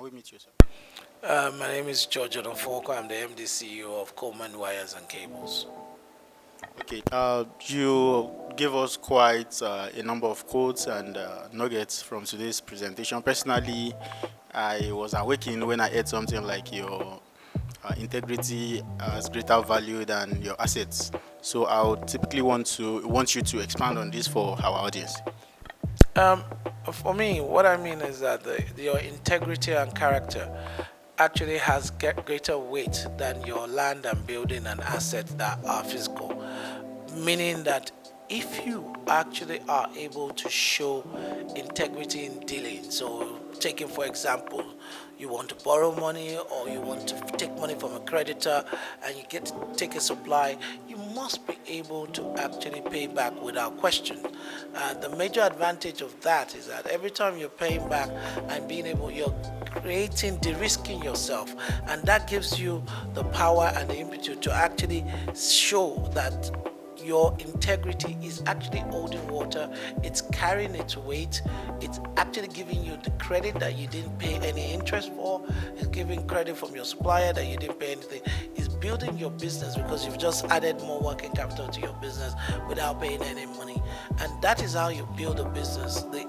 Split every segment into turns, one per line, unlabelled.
Can we meet you, sir?
My name is George Onafowokan. I'm the MD CEO of Coleman Wires and Cables.
Okay, you gave us quite a number of quotes and nuggets from today's presentation. Personally, I was awakened when I heard something like your integrity has greater value than your assets. So I would typically want you to expand on this for our audience.
Um, for me, what I mean is that your integrity and character actually has greater weight than your land and building and assets that are physical. Meaning that if you actually are able to show integrity in dealing, so taking for example, you want to borrow money or you want to take money from a creditor and you get to take a supply, you must be able to actually pay back without question. The major advantage of that is that every time you're paying back and being able, you're creating, de-risking yourself, and that gives you the power and the impetus to actually show that your integrity is actually holding water, it's carrying its weight, it's actually giving you the credit that you didn't pay any interest for, it's giving credit from your supplier that you didn't pay anything, it's building your business because you've just added more working capital to your business without paying any money. And that is how you build a business. The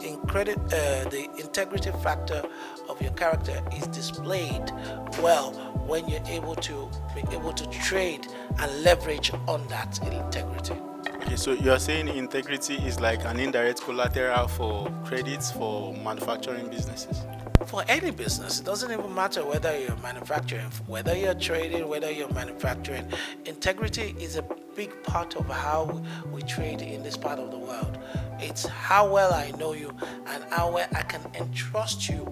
integrity factor of your character is displayed well when you're able to trade and leverage on that integrity.
Okay, so you're saying integrity is like an indirect collateral for credits for manufacturing businesses?
For any business, it doesn't even matter whether you're manufacturing, whether you're trading, whether you're manufacturing. Integrity is a big part of how we trade in this part of the world. It's how well I know you and how well I can entrust you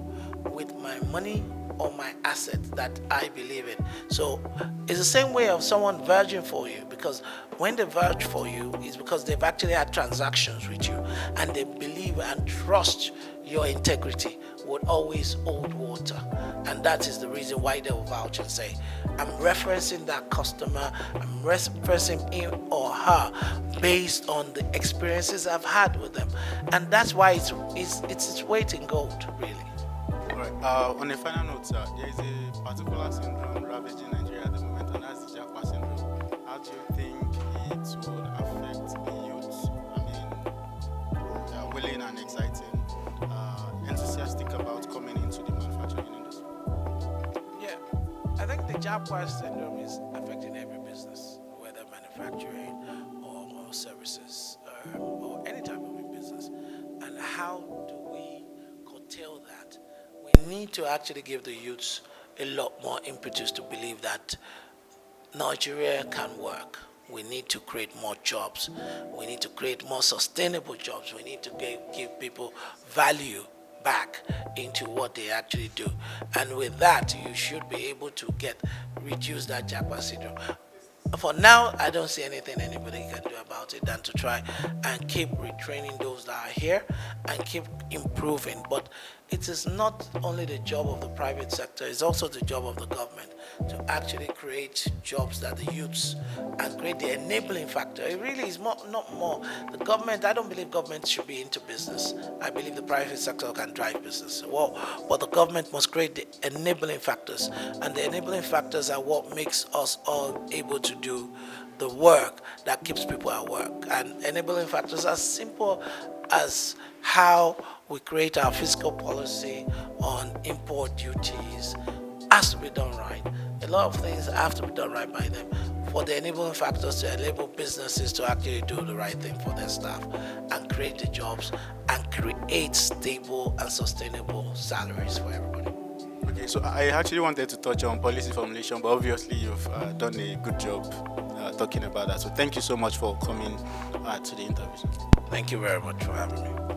with my money or my assets that I believe in. So it's the same way of someone vouching for you, because when they vouch for you, it's because they've actually had transactions with you and they believe and trust your integrity would always hold water. And that is the reason why they will vouch and say, I'm referencing that customer, I'm referencing him or her based on the experiences I've had with them. And that's why it's its weight in gold, really.
Right. On a final note, sir, there is a particular syndrome ravaging Nigeria at the moment, and that's the Japa syndrome. How do you think it would affect the youth? I mean, they are willing and exciting, enthusiastic about coming into the manufacturing industry.
Yeah, I think the Japa syndrome is affecting every business, whether manufacturing or services or any type of business. And how do we curtail that? We need to actually give the youths a lot more impetus to believe that Nigeria can work. We need to create more jobs. We need to create more sustainable jobs. We need to give people value back into what they actually do. And with that, you should be able to reduce that Japa syndrome. For now, I don't see anything anybody can do about it than to try and keep retraining those that are here and keep improving. But it is not only the job of the private sector, it's also the job of the government to actually create jobs that the youths and create the enabling factor. It really is not more. The government, I don't believe government should be into business. I believe the private sector can drive business. Well, but the government must create the enabling factors. And the enabling factors are what makes us all able to do the work that keeps people at work. And enabling factors are simple as how we create our fiscal policy on import duties has to be done right. A lot of things have to be done right by them for the enabling factors to enable businesses to actually do the right thing for their staff and create the jobs and create stable and sustainable salaries for everybody.
Okay, so I actually wanted to touch on policy formulation, but obviously you've done a good job talking about that. So thank you so much for coming to the interview.
Thank you very much for having me.